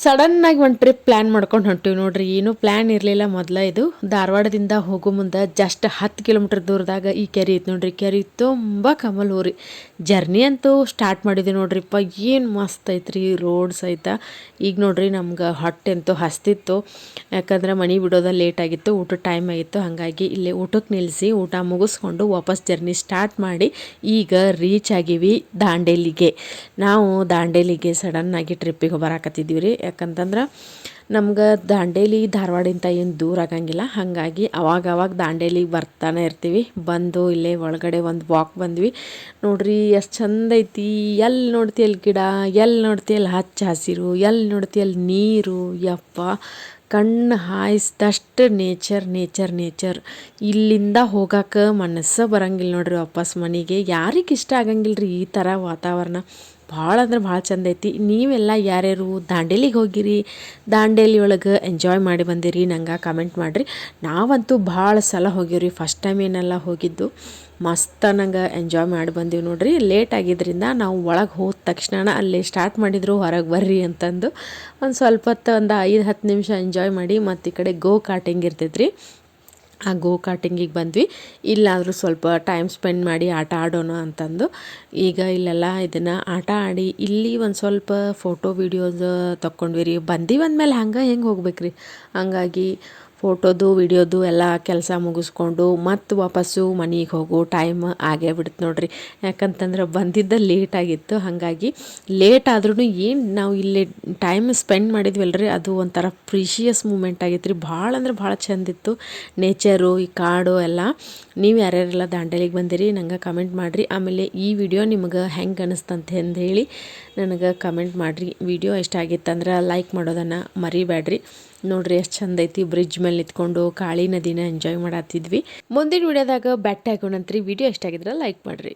ಸಡನ್ನಾಗಿ ಒಂದು trip plan ಮಾಡ್ಕೊಂಡು ಹೊಂಟಿವಿ ನೋಡ್ರಿ. ಏನೂ ಪ್ಲ್ಯಾನ್ ಇರಲಿಲ್ಲ. ಮೊದಲ ಇದು ಧಾರವಾಡದಿಂದ ಹೋಗೋ ಮುಂದೆ ಜಸ್ಟ್ 10 ಕಿಲೋಮೀಟ್ರ್ ದೂರದಾಗ ಈ ಕೆರೆ ಐತೆ ನೋಡ್ರಿ. ಕೆರೆ ತುಂಬ ಕಮಲ್ ಊರಿ. ಜರ್ನಿ ಅಂತೂ ಸ್ಟಾರ್ಟ್ ಮಾಡಿದ್ವಿ ನೋಡ್ರಿಪ್ಪ. ಏನು ಮಸ್ತ್ ಐತ್ರಿ ರೋಡ್ ಸಹಿತ. ಈಗ ನೋಡ್ರಿ ನಮ್ಗೆ ಹೊಟ್ಟೆ ಅಂತೂ ಹಸ್ತಿತ್ತು. ಯಾಕಂದ್ರೆ ಮನೆ ಬಿಡೋದ ಲೇಟ್ ಆಗಿತ್ತು, ಊಟದ ಟೈಮ್ ಆಗಿತ್ತು. ಹಾಗಾಗಿ ಇಲ್ಲಿ ಊಟಕ್ಕೆ ನಿಲ್ಲಿಸಿ ಊಟ ಮುಗಿಸ್ಕೊಂಡು ವಾಪಸ್ ಜರ್ನಿ ಸ್ಟಾರ್ಟ್ ಮಾಡಿ ಈಗ ರೀಚ್ ಆಗಿವಿ ದಾಂಡೇಲಿಗೆ. ನಾವು ದಾಂಡೇಲಿಗೆ ಸಡನ್ನಾಗಿ ಟ್ರಿಪ್ಪಿಗೆ ಬರಾಕತ್ತಿದ್ದೀವಿ ರೀ. ಯಾಕಂತಂದ್ರೆ ನಮ್ಗೆ ದಾಂಡೇಲಿ ಧಾರವಾಡಿಂದ ಏನು ದೂರ ಆಗಂಗಿಲ್ಲ. ಹಾಗಾಗಿ ಅವಾಗ ದಾಂಡೇಲಿಗೆ ಬರ್ತಾನೆ ಇರ್ತೀವಿ. ಬಂದು ಇಲ್ಲೇ ಒಳಗಡೆ ಒಂದು ವಾಕ್ ಬಂದ್ವಿ ನೋಡ್ರಿ. ಎಷ್ಟು ಚಂದ ಐತಿ. ಎಲ್ಲಿ ನೋಡ್ತಿ ಅಲ್ಲಿ ಗಿಡ, ಎಲ್ಲಿ ನೋಡ್ತಿ ಅಲ್ಲಿ ಹಚ್ಚ ಹಸಿರು, ಎಲ್ಲಿ ನೋಡ್ತಿ ಅಲ್ಲಿ ನೀರು. ಯಪ್ಪ, ಕಣ್ಣು ಹಾಯಿಸಿದಷ್ಟು ನೇಚರ್. ಇಲ್ಲಿಂದ ಹೋಗಕ್ಕೆ ಮನಸ್ಸು ಬರಂಗಿಲ್ಲ ನೋಡ್ರಿ ವಾಪಸ್ ಮನೆಗೆ. ಯಾರಿಗೆ ಇಷ್ಟ ಆಗಂಗಿಲ್ಲ ರೀ ಈ ಥರ ವಾತಾವರಣ. ಭಾಳ ಅಂದ್ರೆ ಭಾಳ ಚಂದ ಐತಿ. ನೀವೆಲ್ಲ ಯಾರ್ಯಾರು ದಾಂಡೇಲಿಗೆ ಹೋಗಿರಿ, ದಾಂಡೇಲಿ ಒಳಗೆ ಎಂಜಾಯ್ ಮಾಡಿ ಬಂದಿರಿ, ನಂಗೆ ಕಮೆಂಟ್ ಮಾಡಿರಿ. ನಾವಂತೂ ಭಾಳ ಸಲ ಹೋಗಿವ್ರಿ. ಫಸ್ಟ್ ಟೈಮ್ ಏನೆಲ್ಲ ಹೋಗಿದ್ದು. ಮಸ್ತ್ ನಂಗೆ ಎಂಜಾಯ್ ಮಾಡಿ ಬಂದೀವಿ ನೋಡ್ರಿ. ಲೇಟ್ ಆಗಿದ್ದರಿಂದ ನಾವು ಒಳಗೆ ಹೋದ ತಕ್ಷಣ ಅಲ್ಲೇ ಸ್ಟಾರ್ಟ್ ಮಾಡಿದ್ರು ಹೊರಗೆ ಬರ್ರಿ ಅಂತಂದು. ಒಂದು ಸ್ವಲ್ಪ ಹೊತ್ತು ಒಂದು 5-10 ನಿಮಿಷ ಎಂಜಾಯ್ ಮಾಡಿ ಮತ್ತು ಈ ಕಡೆ ಗೋ ಕಾರ್ಟಿಂಗ್ ಇರ್ತೈತ್ರಿ. ಆ ಗೋ ಕಾರ್ಟಿಂಗಿಗೆ ಬಂದ್ವಿ. ಇಲ್ಲಾದರೂ ಸ್ವಲ್ಪ ಟೈಮ್ ಸ್ಪೆಂಡ್ ಮಾಡಿ ಆಟ ಆಡೋಣ ಅಂತಂದು ಈಗ ಇಲ್ಲೆಲ್ಲ ಇದನ್ನು ಆಟ ಆಡಿ ಇಲ್ಲಿ ಒಂದು ಸ್ವಲ್ಪ ಫೋಟೋ ವೀಡಿಯೋಸ್ ತೊಗೊಂಡ್ವಿ ರೀ. ಬಂದೀವಂದ್ಮೇಲೆ ಹೆಂಗೆ ಹೋಗ್ಬೇಕ್ರಿ. ಹಂಗಾಗಿ ಫೋಟೋದು ವಿಡಿಯೋದು ಎಲ್ಲ ಕೆಲಸ ಮುಗಿಸ್ಕೊಂಡು ಮತ್ತು ವಾಪಸ್ಸು ಮನೆಗೆ ಹೋಗೋ ಟೈಮ್ ಆಗೇ ಬಿಡ್ತು ನೋಡ್ರಿ. ಯಾಕಂತಂದ್ರೆ ಬಂದಿದ್ದ ಲೇಟ್ ಆಗಿತ್ತು. ಹಾಗಾಗಿ ಲೇಟ್ ಆದ್ರೂ ಏನು ನಾವು ಇಲ್ಲಿ ಟೈಮ್ ಸ್ಪೆಂಡ್ ಮಾಡಿದ್ವಲ್ರಿ, ಅದು ಒಂಥರ ಪ್ರೀಶಿಯಸ್ ಮೂಮೆಂಟ್ ಆಗಿತ್ತು ರೀ. ಭಾಳ ಅಂದ್ರೆ ಭಾಳ ಚೆಂದಿತ್ತು ನೇಚರು, ಈ ಕಾಡು ಎಲ್ಲ. ನೀವು ಯಾರ್ಯಾರೆಲ್ಲ ದಾಂಡೇಲಿಗೆ ಬಂದಿರಿ ನಂಗೆ ಕಮೆಂಟ್ ಮಾಡಿರಿ. ಆಮೇಲೆ ಈ ವಿಡಿಯೋ ನಿಮ್ಗೆ ಹೆಂಗೆ ಅನಿಸ್ತಂತ ಹೇಳಿ ನನಗೆ ಕಮೆಂಟ್ ಮಾಡಿರಿ. ವಿಡಿಯೋ ಇಷ್ಟ ಆಗಿತ್ತಂದ್ರೆ ಲೈಕ್ ಮಾಡೋದನ್ನು ಮರಿಬೇಡ್ರಿ. ನೋಡ್ರಿ ಎಷ್ಟು ಚಂದ ಐತಿ. ಬ್ರಿಡ್ಜ್ ಮೇಲೆ ನಿಂತ್ಕೊಂಡು ಕಾಳಿ ನದಿನ ಎಂಜಾಯ್ ಮಾಡತ್ತಿದ್ವಿ. ಮುಂದಿನ ವಿಡಿಯೋದಾಗ ಭೇಟಿ ಆಗೋಣಂತ್ರಿ. ವಿಡಿಯೋ ಇಷ್ಟ ಆಗಿದ್ರೆ ಲೈಕ್ ಮಾಡಿರಿ.